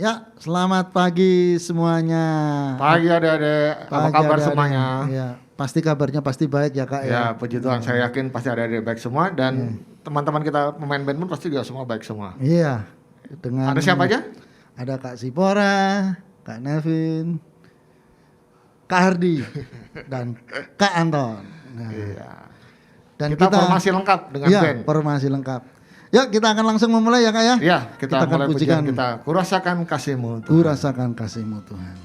Ya, selamat pagi semuanya. Pagi adik-adik, apa kabar semuanya? Ya, pasti kabarnya pasti baik ya Kak ya. Ya, puji Tuhan, saya yakin pasti adik-adik baik semua dan teman-teman kita pemain band pun pasti juga semua baik semua. Iya. Dengan Ada siapa aja? Ada Kak Sipora, Kak Nevin, Kak Hardi, dan Kak Anton. Nah, Iya. dan kita formasi lengkap dengan band. Formasi lengkap. Yuk kita akan langsung memulai ya Kak ya. Iya, kita akan mulai pujian kita. Kurasakan kasih-Mu Tuhan. Kurasakan kasih-Mu Tuhan.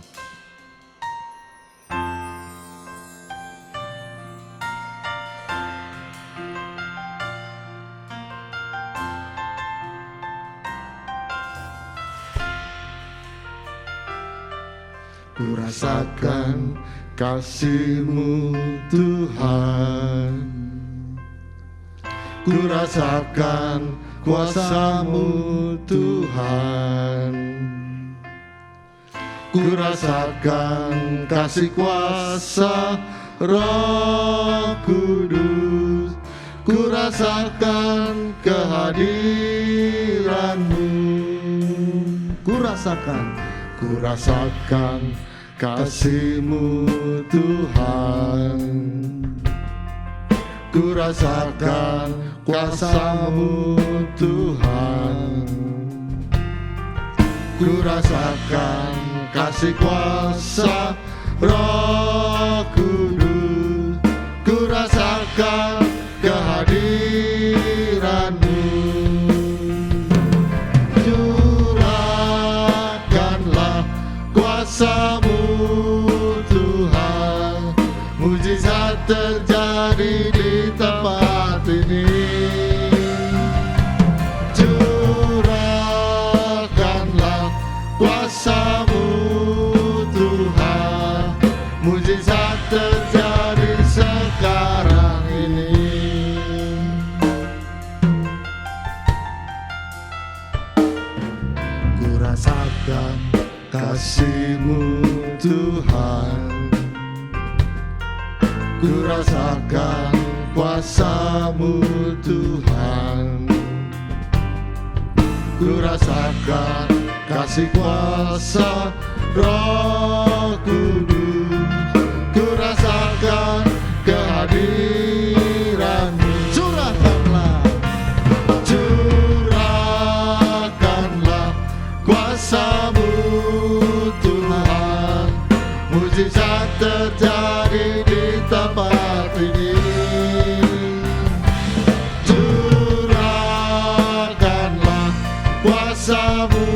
Kurasakan kasih-Mu Tuhan, kurasakan kuasa-Mu Tuhan, kurasakan kasih kuasa Roh Kudus, kurasakan kehadiran-Mu, kurasakan kasih-Mu Tuhan, kurasakan kuasa-Mu Tuhan, kurasakan kasih kuasa Roh Kudus, kurasakan kehadiran-Mu. Curahkanlah kuasa-Mu Tuhan, mujizat terjadi di tempat ini. Curahkanlah kuasa-Mu Tuhan, mujizat terjadi sekarang ini. Kurasakan kasih-Mu Tuhan, kurasakan kuasa-Mu Tuhan, kurasakan kasih kuasa Roh Kudus, kurasakan kehadiran-Mu. Curahkanlah kuasa-Mu Tuhan, mujizat terjadi di tempat ini. Curahkanlah kuasa-Mu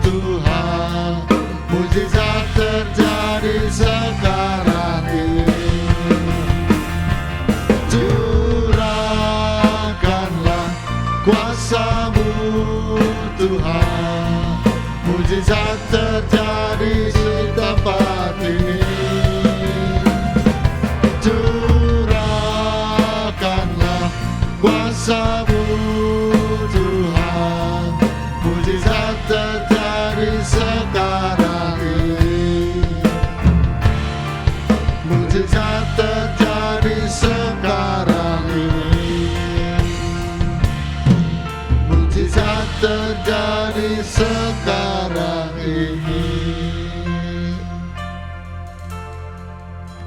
Tuhan, mujizat terjadi sekarang ini. Curahkanlah kuasa-Mu Tuhan, mujizat terjadi di tempat ini. Curahkanlah kuasa-Mu Tuhan, mujizat terjadi sekarang ini. Mujizat terjadi sekarang ini. Mujizat terjadi sekarang ini.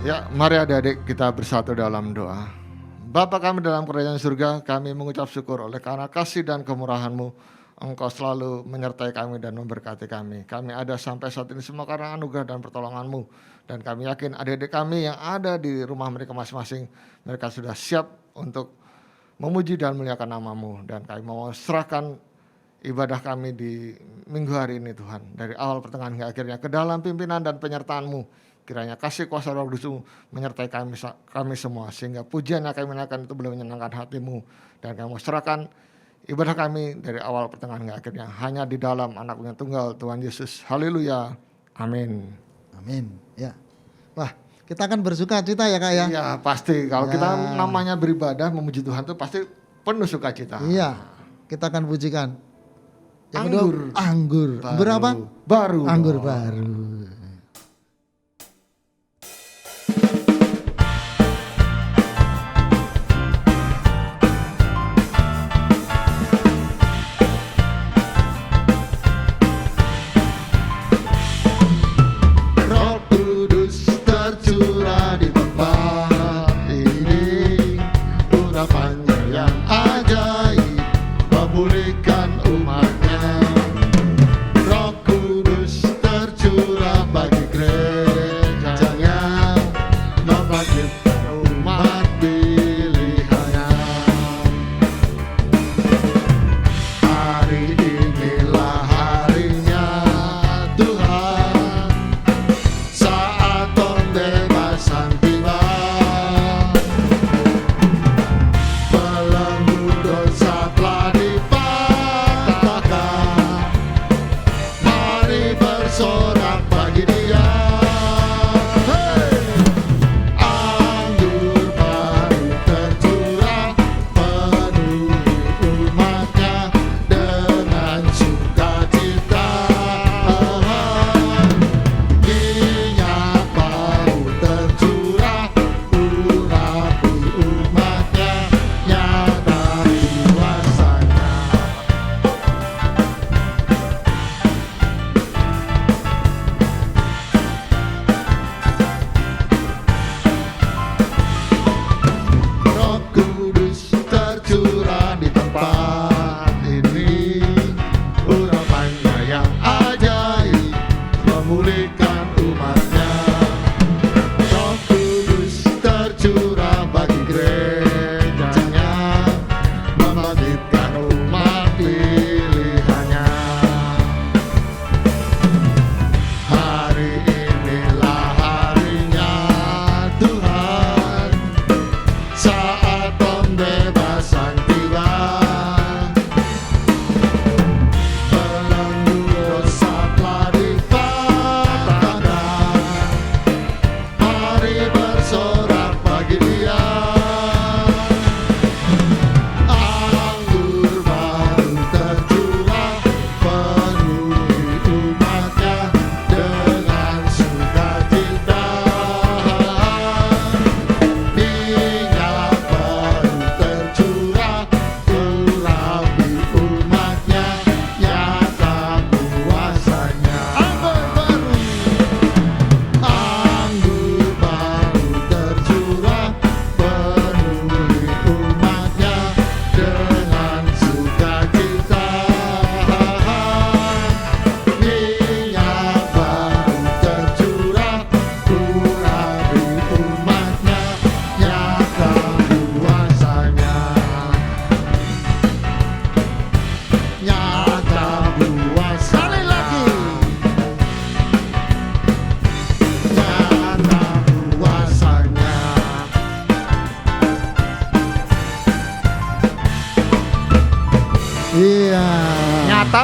Ya, mari adik-adik kita bersatu dalam doa. Bapa kami dalam kerajaan surga, kami mengucap syukur oleh karena kasih dan kemurahan-Mu. Engkau selalu menyertai kami dan memberkati kami. Kami ada sampai saat ini semua karena anugerah dan pertolongan-Mu. Dan kami yakin adik-adik kami yang ada di rumah mereka masing-masing, mereka sudah siap untuk memuji dan memuliakan nama-Mu. Dan kami mau serahkan ibadah kami di minggu hari ini Tuhan, dari awal pertengahan hingga akhirnya ke dalam pimpinan dan penyertaan-Mu. Kiranya kasih kuasa Roh Kudus menyertai kami semua, sehingga pujian yang kami naikkan itu boleh menyenangkan hati-Mu. Dan kami mau serahkan ibadah kami dari awal pertengahan hingga akhirnya hanya di dalam Anak-Mu yang tunggal Tuhan Yesus. Haleluya. Amin. Amin. Ya. Wah, kita akan bersuka cita ya Kak ya. Iya, pasti. Kalau kita namanya beribadah memuji Tuhan itu pasti penuh sukacita. Iya. Kita akan pujikan. Yang Anggur. kedua, anggur. Baru. Berapa? Baru. Anggur dong. baru. memulihkan umatnya. Roh Kudus tercurah bagi gerejanya, membangkitkan umat pilihannya. Hari inilah harinya Tuhan, saat pembebasan tiba. Belenggu dosa telah dipatahkan, mari bersorak bagi Dia. Hey! Anggur baru tercurah, penuhi umatnya dengan sukacita. Minyak baru tercurah, urapi umatnya, nyata kuasanya. Roh Kudus tercurah di tempat ini, urapannya yang ajaib memulihkan umatnya. Roh Kudus tercurah bagi gerejanya, membangkitkan umat pilihannya. Hari inilah harinya Tuhan, saat pembebasan tiba. Belenggu dosa telah dipatahkan, mari bersorak bagi Dia. Anggur baru tercurah, penuhi umatnya dengan sukacita. Minyak baru tercurah, urapi umatnya, nyata kuasanya. Anggur baru tercurah, penuhi umatnya dengan sukacita. Minyak baru tercurah, urapi umatnya, nyata kuasanya. Nyata kuasanya. Sekali lagi. Nyata kuasanya. Iya. Nyata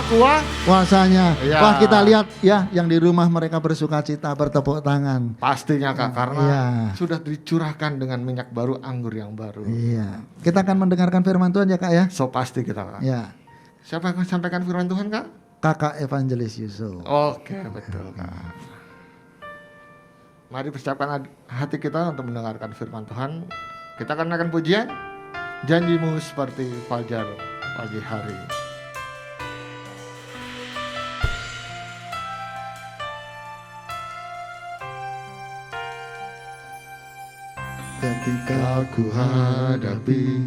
Kuasanya. Iya. Wah, kita lihat ya yang di rumah mereka bersukacita, bertepuk tangan. pastinya Kak, karena Iya. sudah dicurahkan dengan minyak baru, anggur yang baru. Iya. Kita akan mendengarkan firman Tuhan ya Kak ya. So pasti kita Kak. Ya. Siapa yang akan sampaikan firman Tuhan Kak? Kakak Evangelis Yusuf. Oke, betul Kak. Mari persiapkan hati kita untuk mendengarkan firman Tuhan. Kita akan naikkan pujian, janjimu seperti fajar pagi hari. Ketika ku hadapi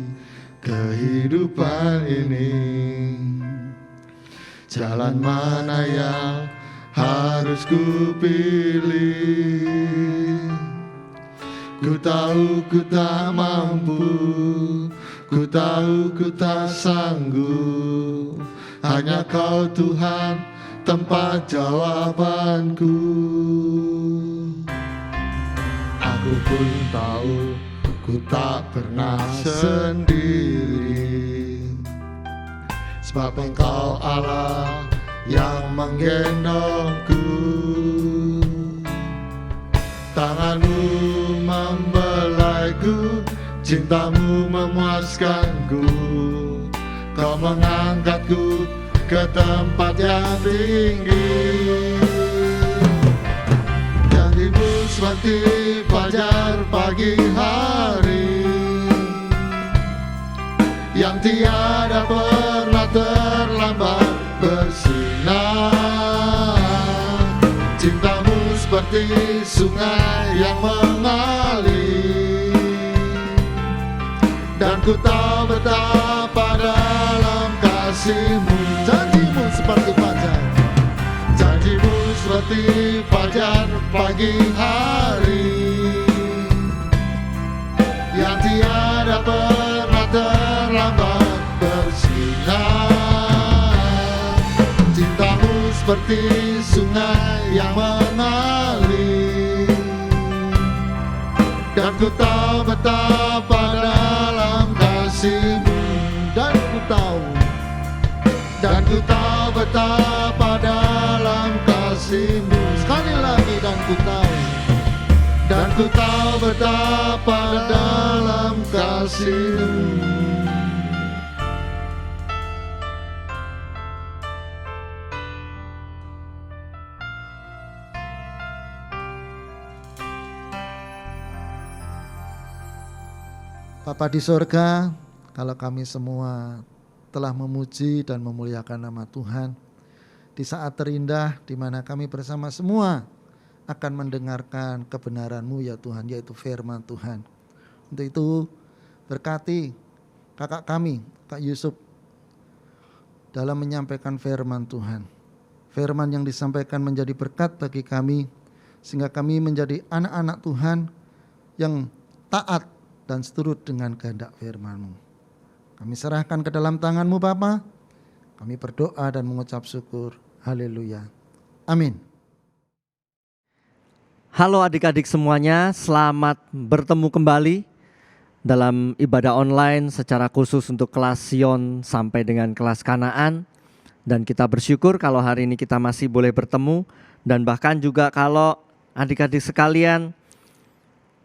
kehidupan ini, jalan mana yang harus ku pilih? Ku tahu ku tak mampu, ku tahu ku tak sanggup. Hanya Kau Tuhan tempat jawabanku. Aku pun tahu ku tak pernah sendiri, sebab Engkau Allah yang menggendongku. Tanganmu membelaiku, cintamu memuaskanku. Kau mengangkatku ke tempat yang tinggi. Janjimu seperti fajar pagi hari, yang tiada pernah terlambat bersinar. Cintamu seperti sungai yang mengalir, dan ku tahu betapa dalam kasih kasih-Mu. Janji-Mu seperti fajar, Janji-Mu seperti fajar pagi hari, yang tiada pernah terlambat bersinar. Cinta-Mu seperti sungai yang mengalir, dan ku tahu betapa dalam kasih-Mu. dan ku tahu Dan ku tahu betapa dalam kasih-Mu. sekali lagi, dan ku tahu Dan ku tahu betapa dalam kasih-Mu. Bapa di sorga, kalau kami semua telah memuji dan memuliakan nama Tuhan di saat terindah di mana kami bersama semua akan mendengarkan kebenaran-Mu ya Tuhan, yaitu firman Tuhan. Untuk itu berkati kakak kami, Kak Yusuf, dalam menyampaikan firman Tuhan. Firman yang disampaikan menjadi berkat bagi kami, sehingga kami menjadi anak-anak Tuhan yang taat dan seturut dengan kehendak firman-Mu. Kami serahkan ke dalam tangan-Mu Bapa. Kami berdoa dan mengucap syukur. Haleluya. Amin. Halo adik-adik semuanya, selamat bertemu kembali dalam ibadah online secara khusus untuk kelas Sion sampai dengan kelas Kanaan. Dan kita bersyukur kalau hari ini kita masih boleh bertemu, dan bahkan juga kalau adik-adik sekalian,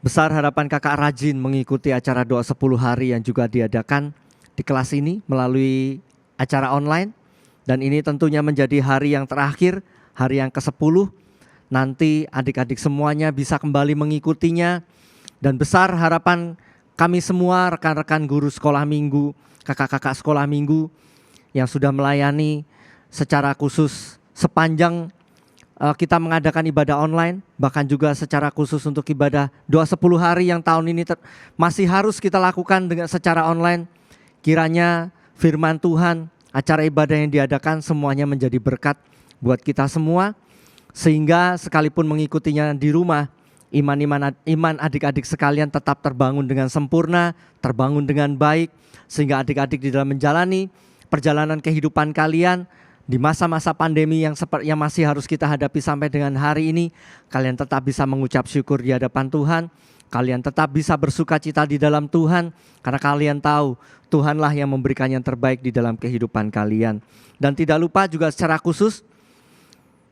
besar harapan kakak rajin mengikuti acara doa 10 hari yang juga diadakan di kelas ini melalui acara online. Dan ini tentunya menjadi hari yang terakhir, hari yang ke-10. Nanti adik-adik semuanya bisa kembali mengikutinya. Dan besar harapan kami semua, rekan-rekan guru sekolah minggu, kakak-kakak sekolah minggu yang sudah melayani secara khusus sepanjang kita mengadakan ibadah online, bahkan juga secara khusus untuk ibadah doa 10 hari yang tahun ini masih harus kita lakukan dengan secara online. Kiranya firman Tuhan, acara ibadah yang diadakan semuanya menjadi berkat buat kita semua, sehingga sekalipun mengikutinya di rumah, iman adik-adik sekalian tetap terbangun dengan sempurna, terbangun dengan baik, sehingga adik-adik di dalam menjalani perjalanan kehidupan kalian di masa-masa pandemi yang masih harus kita hadapi sampai dengan hari ini, kalian tetap bisa mengucap syukur di hadapan Tuhan. Kalian tetap bisa bersuka cita di dalam Tuhan, karena kalian tahu Tuhanlah yang memberikan yang terbaik di dalam kehidupan kalian. Dan tidak lupa juga secara khusus,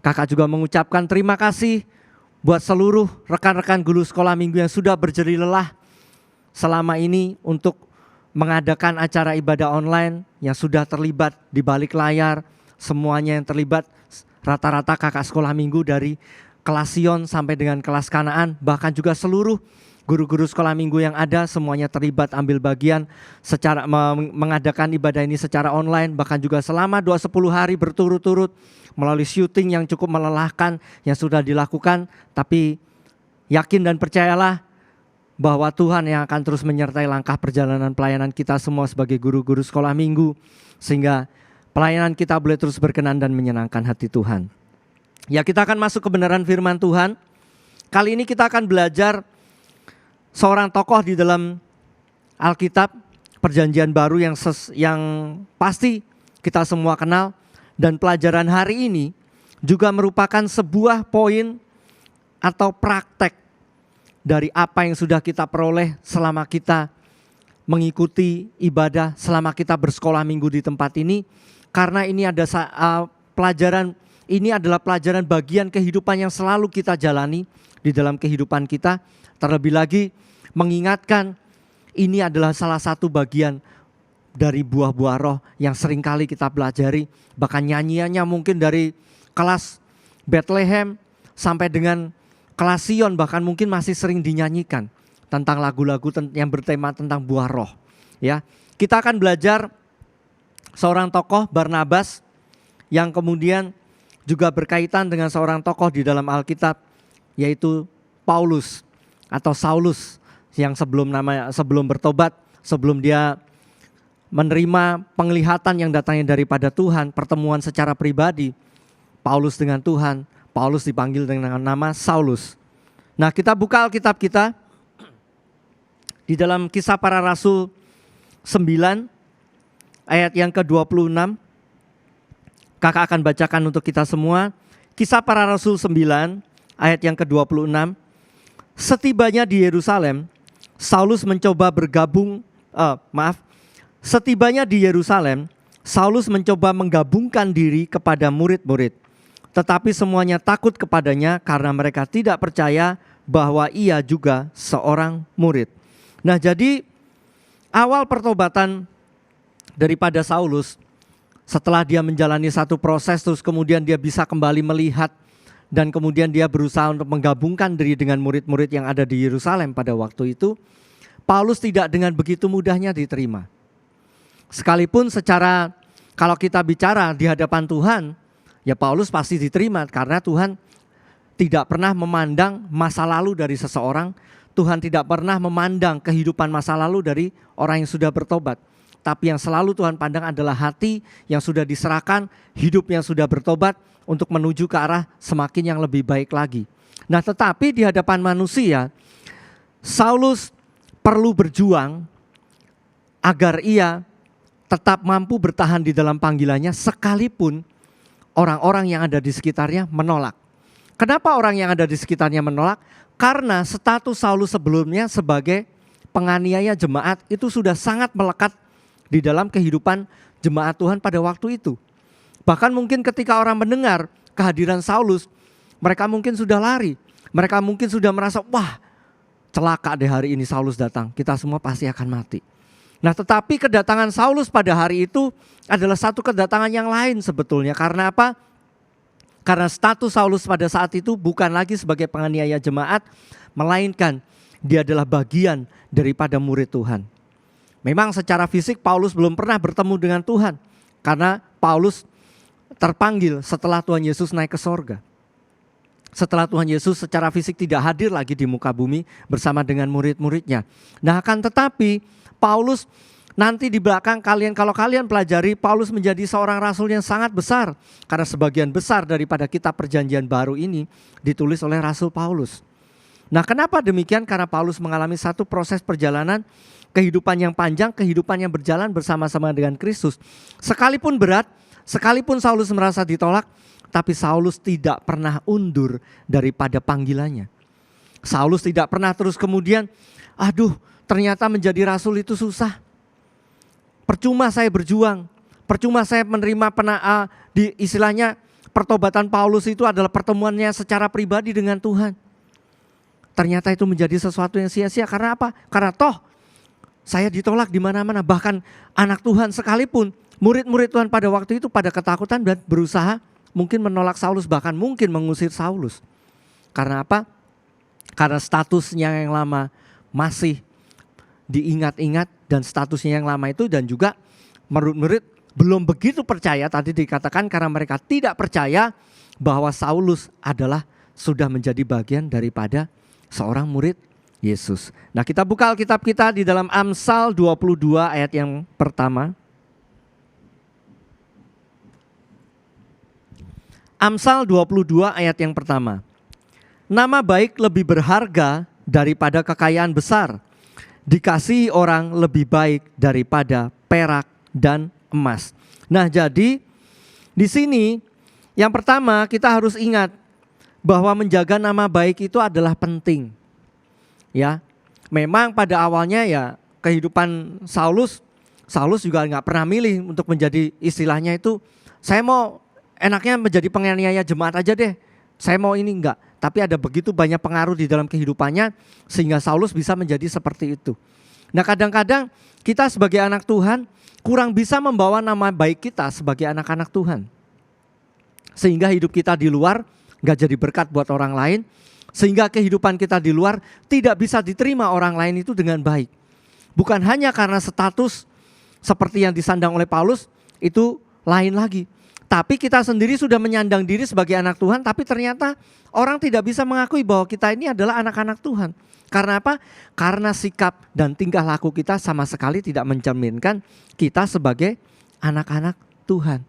kakak juga mengucapkan terima kasih buat seluruh rekan-rekan guru sekolah minggu yang sudah berjerih lelah selama ini untuk mengadakan acara ibadah online, yang sudah terlibat di balik layar. Semuanya yang terlibat, rata-rata kakak sekolah minggu dari kelas Sion sampai dengan kelas Kanaan, bahkan juga seluruh guru-guru sekolah minggu yang ada, semuanya terlibat ambil bagian secara mengadakan ibadah ini secara online, bahkan juga selama 10 hari berturut-turut melalui syuting yang cukup melelahkan yang sudah dilakukan. Tapi yakin dan percayalah bahwa Tuhan yang akan terus menyertai langkah perjalanan pelayanan kita semua sebagai guru-guru sekolah minggu, sehingga pelayanan kita boleh terus berkenan dan menyenangkan hati Tuhan. Ya, kita akan masuk kebenaran firman Tuhan. Kali ini kita akan belajar seorang tokoh di dalam Alkitab Perjanjian Baru yang pasti kita semua kenal. Dan pelajaran hari ini juga merupakan sebuah poin atau praktek dari apa yang sudah kita peroleh selama kita mengikuti ibadah, selama kita bersekolah minggu di tempat ini. Karena ini ada pelajaran, ini adalah pelajaran bagian kehidupan yang selalu kita jalani di dalam kehidupan kita. Terlebih lagi mengingatkan ini adalah salah satu bagian dari buah-buah roh yang seringkali kita pelajari. Bahkan nyanyiannya mungkin dari kelas Bethlehem sampai dengan kelas Sion, bahkan mungkin masih sering dinyanyikan tentang lagu-lagu yang bertema tentang buah roh. Ya, kita akan belajar seorang tokoh Barnabas yang kemudian juga berkaitan dengan seorang tokoh di dalam Alkitab, yaitu Paulus atau Saulus, yang sebelum bertobat, sebelum dia menerima penglihatan yang datangnya daripada Tuhan, pertemuan secara pribadi, Paulus dengan Tuhan, Paulus dipanggil dengan nama Saulus. Nah, kita buka Alkitab kita di dalam Kisah Para Rasul 9 ayat yang ke-26. Kakak akan bacakan untuk kita semua. Kisah Para Rasul 9 ayat yang ke-26. Setibanya di Yerusalem, Saulus mencoba Setibanya di Yerusalem, Saulus mencoba menggabungkan diri kepada murid-murid. Tetapi semuanya takut kepadanya karena mereka tidak percaya bahwa ia juga seorang murid. Nah, jadi awal pertobatan daripada Saulus, setelah dia menjalani satu proses, terus kemudian dia bisa kembali melihat, dan kemudian dia berusaha untuk menggabungkan diri dengan murid-murid yang ada di Yerusalem pada waktu itu, Paulus tidak dengan begitu mudahnya diterima. Sekalipun secara, kalau kita bicara di hadapan Tuhan, ya Paulus pasti diterima karena Tuhan tidak pernah memandang masa lalu dari seseorang. Tuhan tidak pernah memandang kehidupan masa lalu dari orang yang sudah bertobat. Tapi yang selalu Tuhan pandang adalah hati yang sudah diserahkan, hidup yang sudah bertobat untuk menuju ke arah semakin yang lebih baik lagi. Nah, tetapi di hadapan manusia, Saulus perlu berjuang agar ia tetap mampu bertahan di dalam panggilannya sekalipun orang-orang yang ada di sekitarnya menolak. Kenapa orang yang ada di sekitarnya menolak? Karena status Saulus sebelumnya sebagai penganiaya jemaat itu sudah sangat melekat di dalam kehidupan jemaat Tuhan pada waktu itu. Bahkan mungkin ketika orang mendengar kehadiran Saulus, mereka mungkin sudah lari. Mereka mungkin sudah merasa, wah, celaka deh hari ini Saulus datang, kita semua pasti akan mati. Nah, tetapi kedatangan Saulus pada hari itu adalah satu kedatangan yang lain sebetulnya. Karena apa? Karena status Saulus pada saat itu bukan lagi sebagai penganiaya jemaat, melainkan dia adalah bagian daripada murid Tuhan. Memang secara fisik Paulus belum pernah bertemu dengan Tuhan, karena Paulus terpanggil setelah Tuhan Yesus naik ke sorga. Setelah Tuhan Yesus secara fisik tidak hadir lagi di muka bumi bersama dengan murid-muridnya. Nah, akan tetapi Paulus nanti di belakang kalian, kalau kalian pelajari, Paulus menjadi seorang rasul yang sangat besar. Karena sebagian besar daripada kitab perjanjian baru ini ditulis oleh Rasul Paulus. Nah, kenapa demikian? Karena Paulus mengalami satu proses perjalanan kehidupan yang panjang, kehidupan yang berjalan bersama-sama dengan Kristus. Sekalipun berat, sekalipun Saulus merasa ditolak, tapi Saulus tidak pernah undur daripada panggilannya. Saulus tidak pernah terus kemudian, aduh, ternyata menjadi rasul itu susah. Percuma saya berjuang, percuma saya menerima di istilahnya pertobatan Paulus itu adalah pertemuannya secara pribadi dengan Tuhan. Ternyata itu menjadi sesuatu yang sia-sia. Karena apa? Karena toh saya ditolak di mana-mana. Bahkan anak Tuhan sekalipun, murid-murid Tuhan pada waktu itu pada ketakutan dan berusaha mungkin menolak Saulus, bahkan mungkin mengusir Saulus. Karena apa? Karena statusnya yang lama masih diingat-ingat, dan statusnya yang lama itu, dan juga murid-murid belum begitu percaya, tadi dikatakan karena mereka tidak percaya bahwa Saulus adalah sudah menjadi bagian daripada seorang murid Yesus. Nah, kita buka Alkitab kita di dalam Amsal 22 ayat yang pertama. Amsal 22 ayat yang pertama. Nama baik lebih berharga daripada kekayaan besar. Dikasihi orang lebih baik daripada perak dan emas. Nah, jadi di sini yang pertama kita harus ingat bahwa menjaga nama baik itu adalah penting. Ya, memang pada awalnya ya kehidupan Saulus juga nggak pernah milih untuk menjadi, istilahnya itu saya mau enaknya menjadi penganiaya jemaat aja deh. Saya mau ini enggak. Tapi ada begitu banyak pengaruh di dalam kehidupannya sehingga Saulus bisa menjadi seperti itu. Nah, kadang-kadang kita sebagai anak Tuhan kurang bisa membawa nama baik kita sebagai anak-anak Tuhan. Sehingga hidup kita di luar enggak jadi berkat buat orang lain. Sehingga kehidupan kita di luar tidak bisa diterima orang lain itu dengan baik. Bukan hanya karena status seperti yang disandang oleh Paulus, itu lain lagi. Tapi kita sendiri sudah menyandang diri sebagai anak Tuhan, tapi ternyata orang tidak bisa mengakui bahwa kita ini adalah anak-anak Tuhan. Karena apa? Karena sikap dan tingkah laku kita sama sekali tidak mencerminkan kita sebagai anak-anak Tuhan.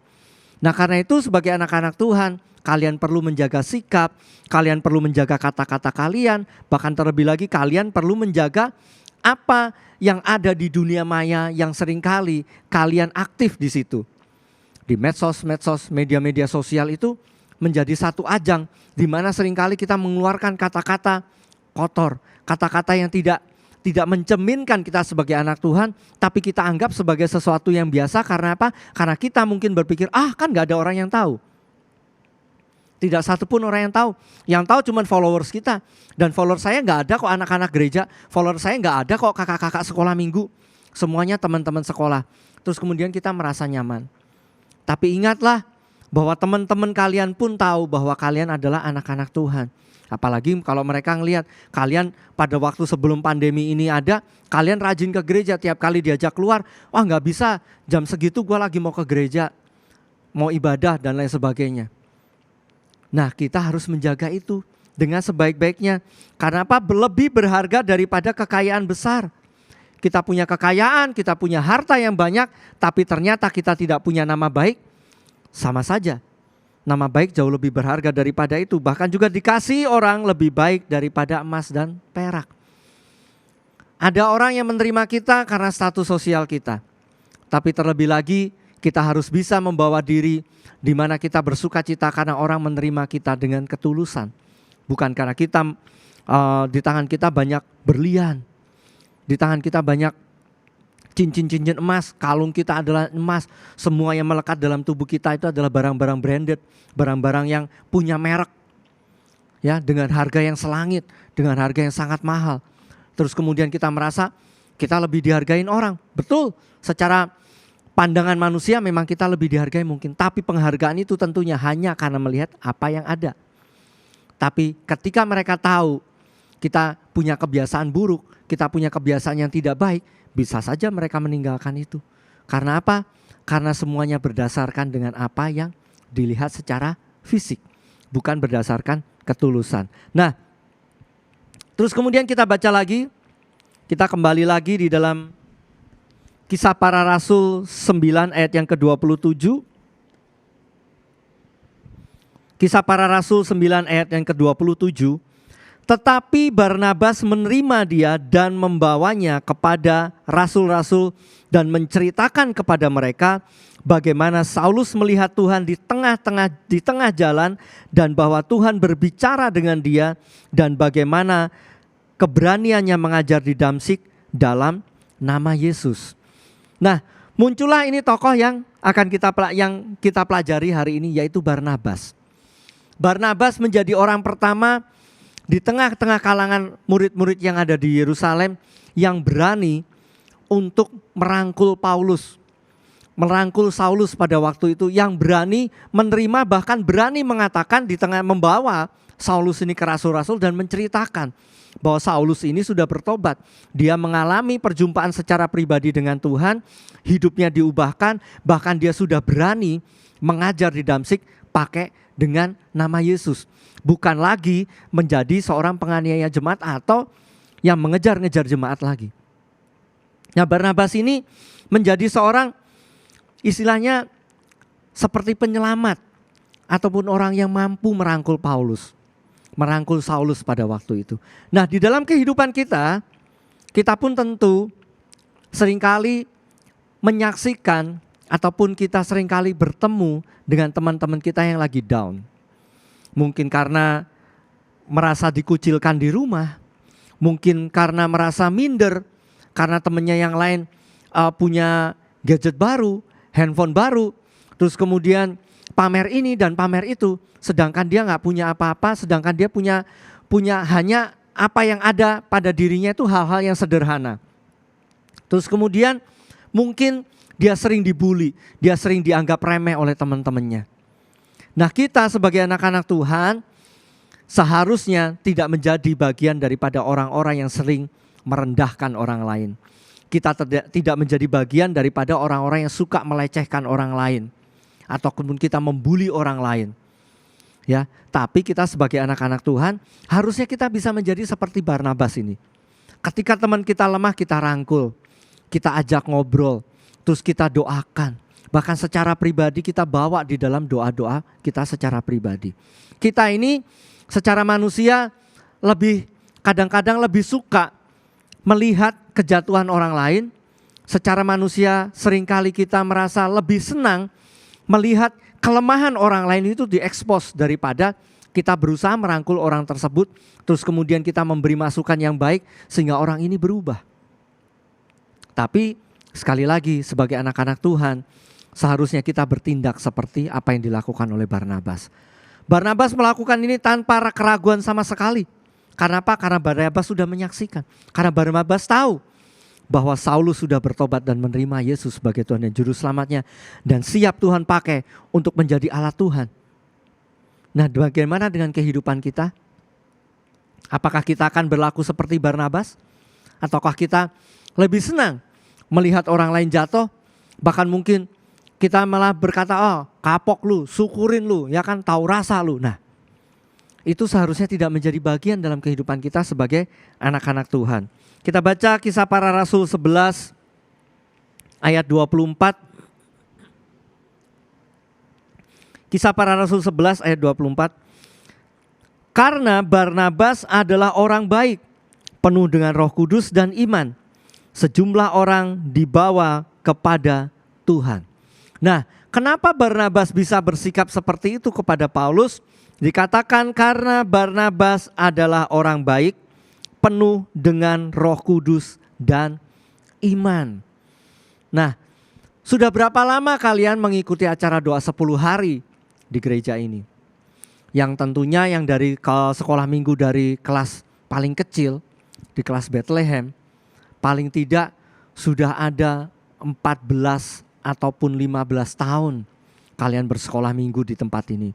Nah, karena itu sebagai anak-anak Tuhan, kalian perlu menjaga sikap, kalian perlu menjaga kata-kata kalian, bahkan terlebih lagi kalian perlu menjaga apa yang ada di dunia maya yang seringkali kalian aktif di situ. Di medsos, media-media sosial itu menjadi satu ajang di mana seringkali kita mengeluarkan kata-kata kotor, kata-kata yang tidak mencerminkan kita sebagai anak Tuhan, tapi kita anggap sebagai sesuatu yang biasa. Karena apa? Karena kita mungkin berpikir, kan gak ada orang yang tahu. Tidak satu pun orang yang tahu. Yang tahu cuma followers kita. Dan follower saya gak ada kok anak-anak gereja. Follower saya gak ada kok kakak-kakak sekolah minggu. Semuanya teman-teman sekolah. Terus kemudian kita merasa nyaman. Tapi ingatlah bahwa teman-teman kalian pun tahu bahwa kalian adalah anak-anak Tuhan. Apalagi kalau mereka ngelihat kalian pada waktu sebelum pandemi ini ada, kalian rajin ke gereja, tiap kali diajak keluar, wah gak bisa, jam segitu gue lagi mau ke gereja, mau ibadah dan lain sebagainya. Nah, kita harus menjaga itu dengan sebaik-baiknya. Karena apa? Lebih berharga daripada kekayaan besar. Kita punya kekayaan, kita punya harta yang banyak, tapi ternyata kita tidak punya nama baik, sama saja. Nama baik jauh lebih berharga daripada itu. Bahkan juga dikasih orang lebih baik daripada emas dan perak. Ada orang yang menerima kita karena status sosial kita. Tapi terlebih lagi kita harus bisa membawa diri di mana kita bersuka cita karena orang menerima kita dengan ketulusan. Bukan karena kita di tangan kita banyak berlian, di tangan kita banyak cincin-cincin emas, kalung kita adalah emas. Semua yang melekat dalam tubuh kita itu adalah barang-barang branded, barang-barang yang punya merek, ya, dengan harga yang selangit, dengan harga yang sangat mahal. Terus kemudian kita merasa kita lebih dihargain orang. Betul, secara pandangan manusia memang kita lebih dihargai mungkin. Tapi penghargaan itu tentunya hanya karena melihat apa yang ada. Tapi ketika mereka tahu kita punya kebiasaan buruk, kita punya kebiasaan yang tidak baik, bisa saja mereka meninggalkan itu. Karena apa? Karena semuanya berdasarkan dengan apa yang dilihat secara fisik, bukan berdasarkan ketulusan. Nah, terus kemudian kita baca lagi, kita kembali lagi di dalam Kisah Para Rasul 9 ayat yang ke-27. Kisah Para Rasul 9 ayat yang ke-27. Tetapi Barnabas menerima dia dan membawanya kepada rasul-rasul dan menceritakan kepada mereka bagaimana Saulus melihat Tuhan di tengah jalan dan bahwa Tuhan berbicara dengan dia dan bagaimana keberaniannya mengajar di Damsyik dalam nama Yesus. Nah, muncullah ini tokoh yang akan kita pelajari hari ini, yaitu Barnabas. Barnabas menjadi orang pertama di tengah-tengah kalangan murid-murid yang ada di Yerusalem yang berani untuk merangkul Paulus, merangkul Saulus pada waktu itu, yang berani menerima, bahkan berani mengatakan di tengah membawa Saulus ini ke rasul-rasul dan menceritakan bahwa Saulus ini sudah bertobat. Dia mengalami perjumpaan secara pribadi dengan Tuhan, hidupnya diubahkan, bahkan dia sudah berani mengajar di Damsyik pakai dengan nama Yesus. Bukan lagi menjadi seorang penganiaya jemaat atau yang mengejar-ngejar jemaat lagi. Nah, Barnabas ini menjadi seorang istilahnya seperti penyelamat ataupun orang yang mampu merangkul Paulus, merangkul Saulus pada waktu itu. Nah, di dalam kehidupan kita pun tentu seringkali menyaksikan ataupun kita seringkali bertemu dengan teman-teman kita yang lagi down. Mungkin karena merasa dikucilkan di rumah, mungkin karena merasa minder, karena temannya yang lain punya gadget baru, handphone baru, terus kemudian pamer ini dan pamer itu, sedangkan dia nggak punya apa-apa, sedangkan dia punya hanya apa yang ada pada dirinya itu hal-hal yang sederhana. Terus kemudian mungkin dia sering dibully, dia sering dianggap remeh oleh teman-temannya. Nah, kita sebagai anak-anak Tuhan seharusnya tidak menjadi bagian daripada orang-orang yang sering merendahkan orang lain. Kita tidak menjadi bagian daripada orang-orang yang suka melecehkan orang lain. ataupun kita membuli orang lain. Ya, tapi kita sebagai anak-anak Tuhan harusnya kita bisa menjadi seperti Barnabas ini. Ketika teman kita lemah, kita rangkul, kita ajak ngobrol, terus kita doakan. Bahkan secara pribadi kita bawa di dalam doa-doa kita secara pribadi. Kita ini secara manusia kadang-kadang lebih suka melihat kejatuhan orang lain. Secara manusia seringkali kita merasa lebih senang melihat kelemahan orang lain itu diekspos daripada kita berusaha merangkul orang tersebut, terus kemudian kita memberi masukan yang baik sehingga orang ini berubah. Tapi sekali lagi sebagai anak-anak Tuhan, seharusnya kita bertindak seperti apa yang dilakukan oleh Barnabas. Barnabas melakukan ini tanpa keraguan sama sekali. Karena apa? Karena Barnabas sudah menyaksikan. Karena Barnabas tahu bahwa Saulus sudah bertobat dan menerima Yesus sebagai Tuhan dan Juru Selamatnya. Dan siap Tuhan pakai untuk menjadi alat Tuhan. Nah, bagaimana dengan kehidupan kita? Apakah kita akan berlaku seperti Barnabas? Ataukah kita lebih senang melihat orang lain jatuh? Bahkan mungkin kita malah berkata, oh kapok lu, syukurin lu, ya kan, tahu rasa lu. Nah, itu seharusnya tidak menjadi bagian dalam kehidupan kita sebagai anak-anak Tuhan. Kita baca Kisah Para Rasul 11 ayat 24. Kisah Para Rasul 11 ayat 24. Karena Barnabas adalah orang baik, penuh dengan Roh Kudus dan iman. Sejumlah orang dibawa kepada Tuhan. Nah, kenapa Barnabas bisa bersikap seperti itu kepada Paulus? Dikatakan karena Barnabas adalah orang baik, penuh dengan Roh Kudus dan iman. Nah, sudah berapa lama kalian mengikuti acara doa 10 hari di gereja ini? Yang tentunya yang dari sekolah minggu dari kelas paling kecil, di kelas Bethlehem, paling tidak sudah ada 14 ataupun 15 tahun kalian bersekolah minggu di tempat ini.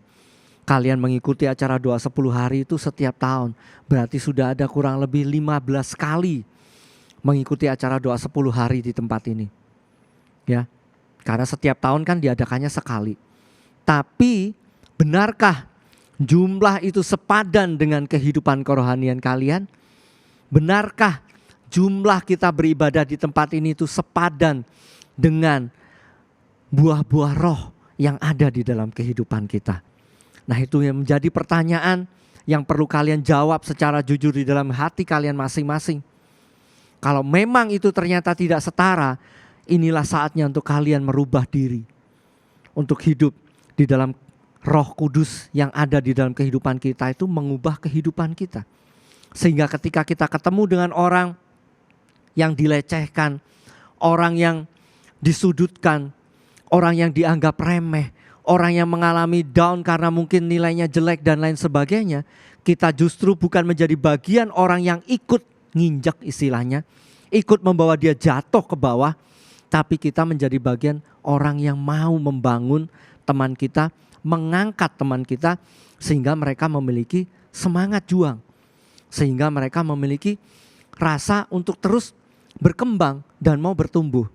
Kalian mengikuti acara doa 10 hari itu setiap tahun. Berarti sudah ada kurang lebih 15 kali mengikuti acara doa 10 hari di tempat ini. Ya, karena setiap tahun kan diadakannya sekali. Tapi benarkah jumlah itu sepadan dengan kehidupan kerohanian kalian? Benarkah jumlah kita beribadah di tempat ini itu sepadan dengan buah-buah roh yang ada di dalam kehidupan kita? Nah, itu yang menjadi pertanyaan yang perlu kalian jawab secara jujur di dalam hati kalian masing-masing. Kalau memang itu ternyata tidak setara, inilah saatnya untuk kalian merubah diri. Untuk hidup di dalam Roh Kudus yang ada di dalam kehidupan kita itu mengubah kehidupan kita. Sehingga ketika kita ketemu dengan orang yang dilecehkan, orang yang disudutkan, orang yang dianggap remeh, orang yang mengalami down karena mungkin nilainya jelek dan lain sebagainya, kita justru bukan menjadi bagian orang yang ikut nginjak istilahnya, ikut membawa dia jatuh ke bawah, tapi kita menjadi bagian orang yang mau membangun teman kita, mengangkat teman kita sehingga mereka memiliki semangat juang, sehingga mereka memiliki rasa untuk terus berkembang dan mau bertumbuh.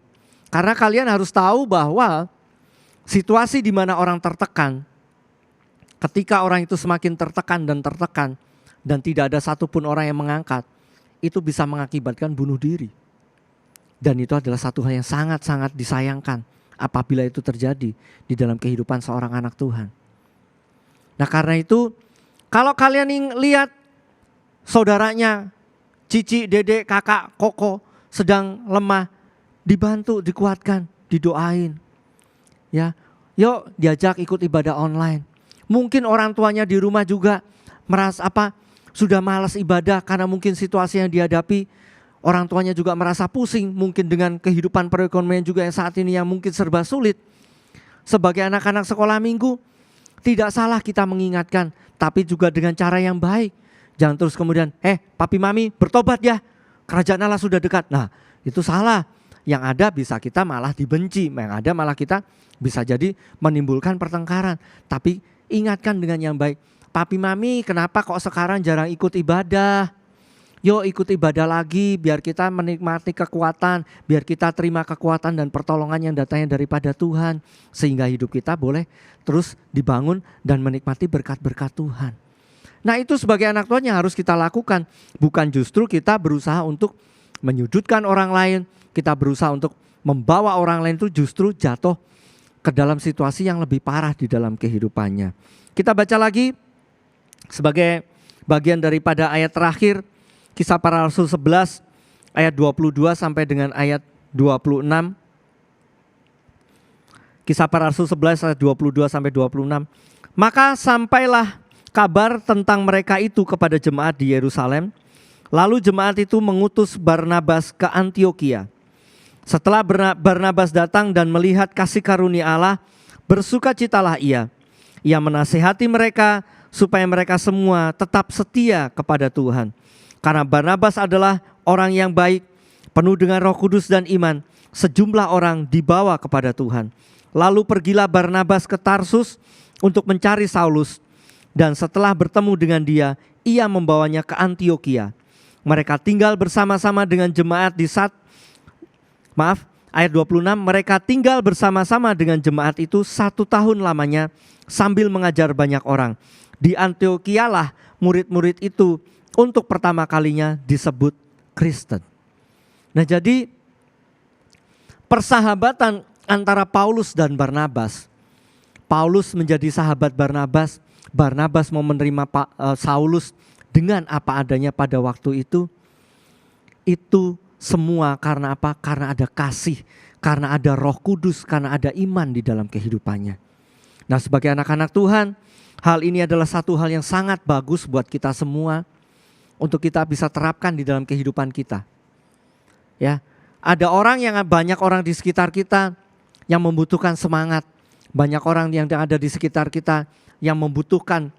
Karena kalian harus tahu bahwa situasi di mana orang tertekan, ketika orang itu semakin tertekan dan tidak ada satupun orang yang mengangkat, itu bisa mengakibatkan bunuh diri. Dan itu adalah satu hal yang sangat-sangat disayangkan apabila itu terjadi di dalam kehidupan seorang anak Tuhan. Nah, karena itu kalau kalian lihat saudaranya, cici, dedek, kakak, koko sedang lemah, dibantu, dikuatkan, didoain. Ya, yuk diajak ikut ibadah online. Mungkin orang tuanya di rumah juga merasa sudah malas ibadah karena mungkin situasi yang dihadapi. Orang tuanya juga merasa pusing mungkin dengan kehidupan perekonomian juga yang saat ini yang mungkin serba sulit. Sebagai anak-anak sekolah minggu, tidak salah kita mengingatkan, tapi juga dengan cara yang baik. Jangan terus kemudian, papi mami bertobat ya, kerajaan Allah sudah dekat. Nah, itu salah. Yang ada bisa kita malah dibenci, yang ada malah kita bisa jadi menimbulkan pertengkaran. Tapi ingatkan dengan yang baik, papi mami kenapa kok sekarang jarang ikut ibadah? Yuk ikut ibadah lagi biar kita menikmati kekuatan, biar kita terima kekuatan dan pertolongan yang datangnya daripada Tuhan. Sehingga hidup kita boleh terus dibangun dan menikmati berkat-berkat Tuhan. Nah itu sebagai anak Tuhan yang harus kita lakukan. Bukan justru kita berusaha untuk menyudutkan orang lain, kita berusaha untuk membawa orang lain itu justru jatuh ke dalam situasi yang lebih parah di dalam kehidupannya. Kita baca lagi sebagai bagian daripada ayat terakhir, Kisah Para Rasul 11 ayat 22 sampai dengan ayat 26. Kisah Para Rasul 11 ayat 22 sampai 26. Maka sampailah kabar tentang mereka itu kepada jemaat di Yerusalem. Lalu jemaat itu mengutus Barnabas ke Antiokhia. Setelah Barnabas datang dan melihat kasih karunia Allah, bersukacitalah ia. Ia menasihati mereka supaya mereka semua tetap setia kepada Tuhan. Karena Barnabas adalah orang yang baik, penuh dengan Roh Kudus dan iman. Sejumlah orang dibawa kepada Tuhan. Lalu pergilah Barnabas ke Tarsus untuk mencari Saulus. Dan setelah bertemu dengan dia, ia membawanya ke Antiokhia. Mereka tinggal bersama-sama dengan jemaat di ayat 26, mereka tinggal bersama-sama dengan jemaat itu 1 tahun lamanya sambil mengajar banyak orang. Di Antiokhia murid-murid itu untuk pertama kalinya disebut Kristen. Nah jadi persahabatan antara Paulus dan Barnabas. Paulus menjadi sahabat Barnabas. Barnabas mau menerima Saulus dengan apa adanya pada waktu itu. Itu semua karena apa? Karena ada kasih, karena ada Roh Kudus, karena ada iman di dalam kehidupannya. Nah sebagai anak-anak Tuhan, hal ini adalah satu hal yang sangat bagus buat kita semua. Untuk kita bisa terapkan di dalam kehidupan kita. Ya, ada banyak orang di sekitar kita yang membutuhkan semangat. Banyak orang yang ada di sekitar kita yang membutuhkan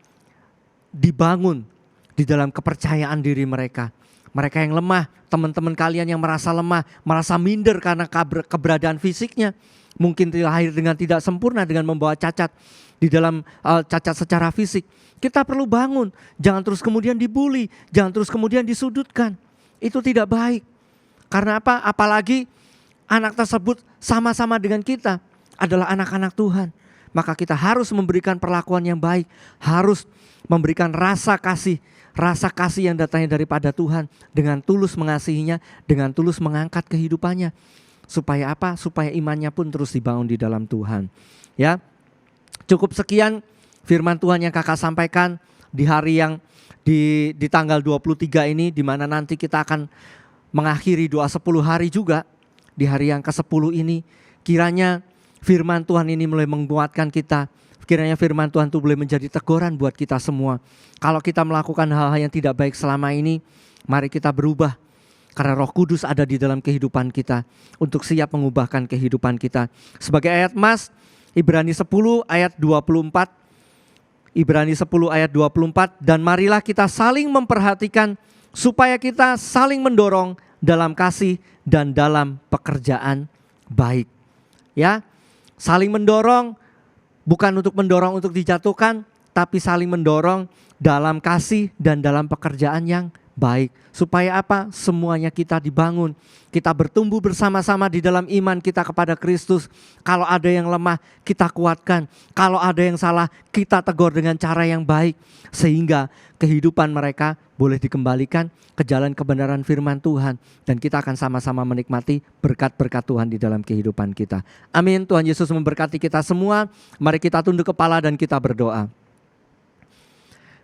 dibangun di dalam kepercayaan diri mereka. Mereka yang lemah, teman-teman kalian yang merasa lemah, merasa minder karena keberadaan fisiknya. Mungkin lahir dengan tidak sempurna dengan membawa cacat di dalam cacat secara fisik. Kita perlu bangun, jangan terus kemudian dibully, jangan terus kemudian disudutkan. Itu tidak baik. Karena apa? Apalagi anak tersebut sama-sama dengan kita adalah anak-anak Tuhan. Maka kita harus memberikan perlakuan yang baik, harus memberikan rasa kasih yang datangnya daripada Tuhan dengan tulus mengasihinya, dengan tulus mengangkat kehidupannya. Supaya apa? Supaya imannya pun terus dibangun di dalam Tuhan. Ya, cukup sekian firman Tuhan yang kakak sampaikan di hari yang di tanggal 23 ini, di mana nanti kita akan mengakhiri doa 10 hari juga. Di hari yang ke-10 ini, kiranya firman Tuhan ini mulai menguatkan kita. Kiranya firman Tuhan itu boleh menjadi teguran buat kita semua. Kalau kita melakukan hal-hal yang tidak baik selama ini, mari kita berubah. Karena Roh Kudus ada di dalam kehidupan kita untuk siap mengubahkan kehidupan kita. Sebagai ayat mas, Ibrani 10 ayat 24. Ibrani 10 ayat 24, dan marilah kita saling memperhatikan supaya kita saling mendorong dalam kasih dan dalam pekerjaan baik. Ya, saling mendorong bukan untuk mendorong untuk dijatuhkan, tapi saling mendorong dalam kasih dan dalam pekerjaan yang baik. Supaya apa? Semuanya kita dibangun. Kita bertumbuh bersama-sama di dalam iman kita kepada Kristus. Kalau ada yang lemah, kita kuatkan. Kalau ada yang salah, kita tegur dengan cara yang baik. Sehingga kehidupan mereka boleh dikembalikan ke jalan kebenaran firman Tuhan. Dan kita akan sama-sama menikmati berkat-berkat Tuhan di dalam kehidupan kita. Amin. Tuhan Yesus memberkati kita semua. Mari kita tunduk kepala dan kita berdoa.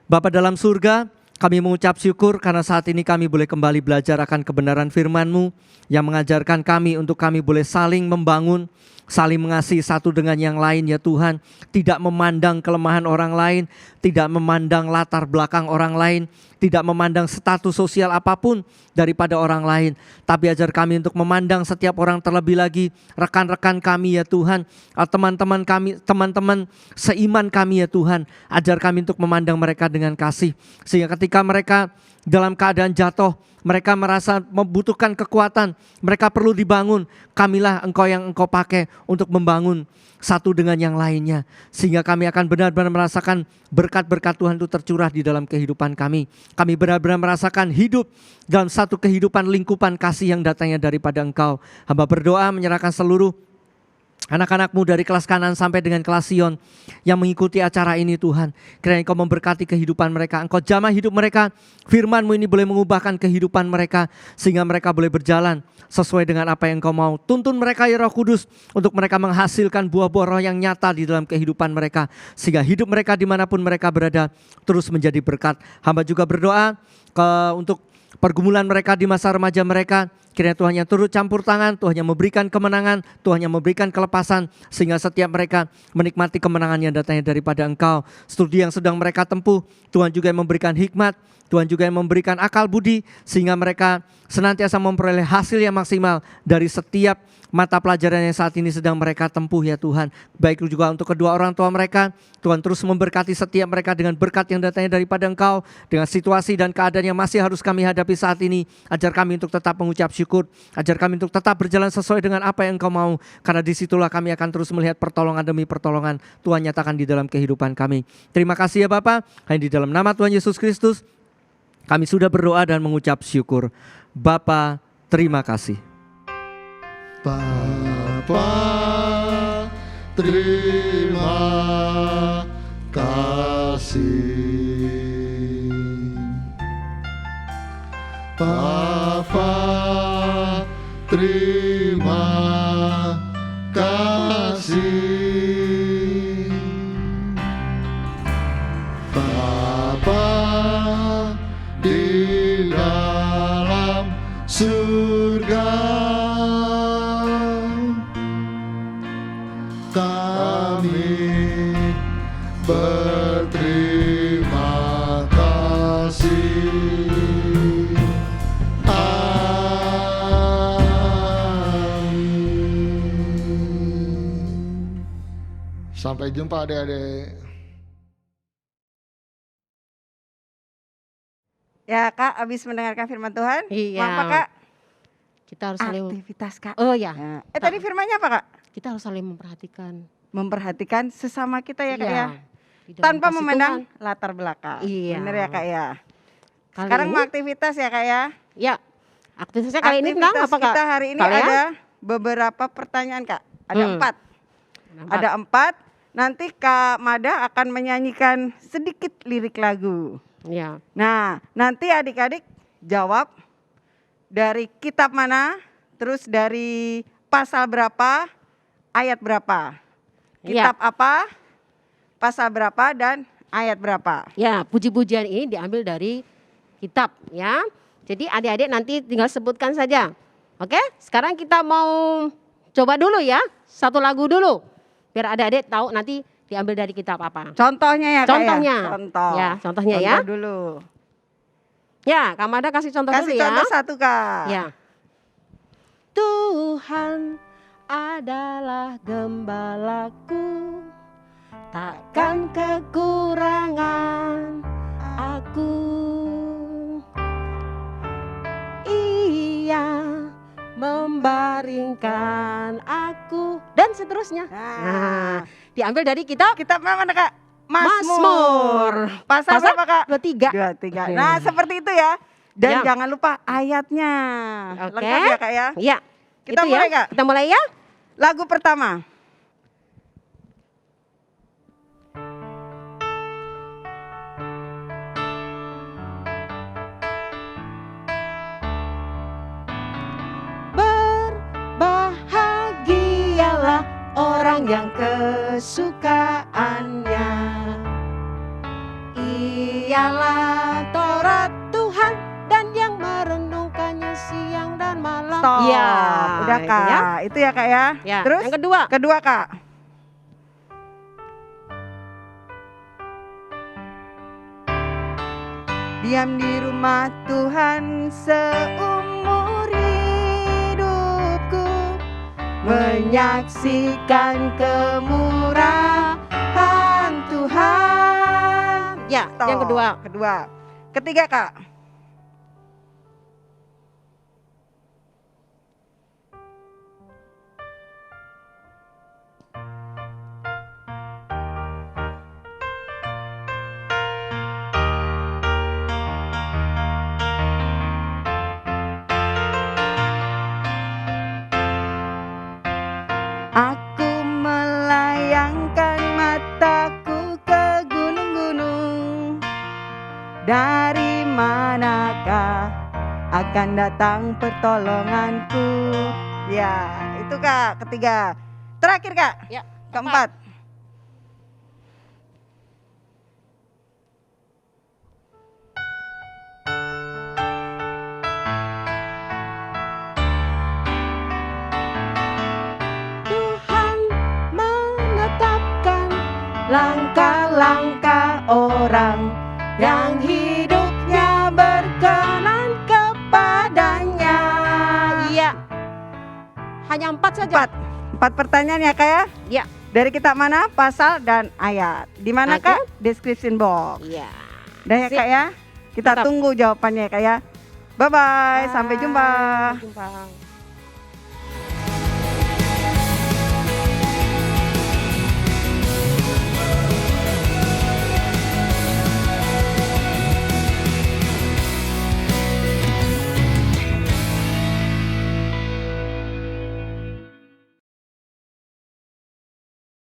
Bapa dalam surga, kami mengucap syukur karena saat ini kami boleh kembali belajar akan kebenaran firman-Mu yang mengajarkan kami untuk kami boleh saling membangun, saling mengasihi satu dengan yang lain ya Tuhan. Tidak memandang kelemahan orang lain, tidak memandang latar belakang orang lain, tidak memandang status sosial apapun daripada orang lain. Tapi ajar kami untuk memandang setiap orang terlebih lagi rekan-rekan kami ya Tuhan, teman-teman kami, teman-teman seiman kami ya Tuhan. Ajar kami untuk memandang mereka dengan kasih. Sehingga ketika ketika mereka dalam keadaan jatuh, mereka merasa membutuhkan kekuatan, mereka perlu dibangun. Kamilah Engkau yang Engkau pakai untuk membangun satu dengan yang lainnya, sehingga kami akan benar-benar merasakan berkat-berkat Tuhan itu tercurah di dalam kehidupan kami. Kami benar-benar merasakan hidup dalam satu kehidupan lingkupan kasih yang datangnya daripada Engkau. Hamba berdoa menyerahkan seluruh anak-anak-Mu dari kelas Kanan sampai dengan kelas Sion yang mengikuti acara ini Tuhan. Kiranya Engkau memberkati kehidupan mereka, Engkau jamah hidup mereka, firman-Mu ini boleh mengubahkan kehidupan mereka, sehingga mereka boleh berjalan sesuai dengan apa yang Engkau mau. Tuntun mereka ya Roh Kudus, untuk mereka menghasilkan buah-buah roh yang nyata di dalam kehidupan mereka, sehingga hidup mereka dimanapun mereka berada terus menjadi berkat. Hamba juga berdoa untuk pergumulan mereka di masa remaja mereka. Kiranya Tuhan yang turut campur tangan, Tuhan yang memberikan kemenangan, Tuhan yang memberikan kelepasan, sehingga setiap mereka menikmati kemenangan yang datangnya daripada Engkau. Studi yang sedang mereka tempuh, Tuhan juga yang memberikan hikmat, Tuhan juga yang memberikan akal budi, sehingga mereka senantiasa memperoleh hasil yang maksimal dari setiap mata pelajaran yang saat ini sedang mereka tempuh ya Tuhan. Baik juga untuk kedua orang tua mereka, Tuhan terus memberkati setiap mereka dengan berkat yang datangnya daripada Engkau, dengan situasi dan keadaan yang masih harus kami hadapi saat ini. Ajar kami untuk tetap mengucap syukur, ajar kami untuk tetap berjalan sesuai dengan apa yang Engkau mau, karena disitulah kami akan terus melihat pertolongan demi pertolongan Tuhan nyatakan di dalam kehidupan kami. Terima kasih ya Bapa, hanya di dalam nama Tuhan Yesus Kristus kami sudah berdoa dan mengucap syukur. Bapa, terima kasih. Bapa, terima kasih. Bapa, terima kasih. Bapa di dalam surga, kami berterima kasih. Amin. Sampai jumpa adik-adik. Ya Kak, habis mendengarkan firman Tuhan. Iya. Apa Kak? Kita harus saling Aktivitas Kak. Oh ya, Ya. Tadi firmannya apa Kak? kita harus saling memperhatikan. Memperhatikan sesama kita ya Kak ya. Di dalam Tanpa kasih memandang Tuhan. latar belakang. Iya. Bener ya Kak ya. Kali Sekarang ini, mau aktivitas ya Kak ya. ya, aktivitasnya kali ini tentang Aktivitas apa Kak? kita hari ini Kalian? ada beberapa pertanyaan Kak. Ada Hmm. 4. Ada 4. Nanti Kak Mada akan menyanyikan sedikit lirik lagu. Ya, Nah, nanti adik-adik jawab dari kitab mana, terus dari pasal berapa, ayat berapa. Kitab apa, pasal berapa, dan ayat berapa. ya, puji-pujian ini diambil dari kitab ya. Jadi adik-adik nanti tinggal sebutkan saja. Oke, sekarang kita mau coba dulu ya, satu lagu dulu. Biar adik-adik tahu nanti diambil dari kitab apa. Contohnya ya Kak Contohnya. ya? Contoh. Ya, contohnya ya. Contoh dulu. Ya, Kak Mada kasih contoh Kasih dulu ya. contoh satu Kak. Ya. Tuhan adalah gembalaku, takkan kekurangan aku. Ia membaringkan aku dan seterusnya. Nah, diambil dari kitab Kitab mana Kak? Mazmur. Pasal berapa Kak? 23. 23. Nah, seperti itu ya. Dan Ya. jangan lupa ayatnya. Oke. Lengkap ya Kak ya. Ya. Kita itu mulai, ya. Kak? Kita mulai ya. Lagu pertama. Berbahagialah orang yang kesukaannya ialah Taurat Tuhan dan yang merenungkannya siang dan malam. Stop. Ya, Udah itu Kak. ya. Itu ya Kak ya. Ya. Terus Yang kedua. kedua Kak. Diam di rumah Tuhan seumur hidupku, menyaksikan kemurahan Tuhan. Ya, yang kedua. Kedua. Ketiga Kak. Aku melayangkan mataku ke gunung-gunung. Dari manakah akan datang pertolonganku? Ya, itu Kak, ketiga. Terakhir Kak, Ya, keempat. Tuhan menetapkan langkah-langkah orang yang hidupnya berkenan kepadanya. Iya. Hanya 4 saja. Empat pertanyaan ya Kak ya? Ya. Dari kitab mana? Pasal dan ayat. Di mana Oke. Kak? Description box. Iya. Dah ya Sip. Kak ya? Kita Mantap. tunggu jawabannya ya Kak ya. Bye-bye, sampai jumpa. Sampai jumpa.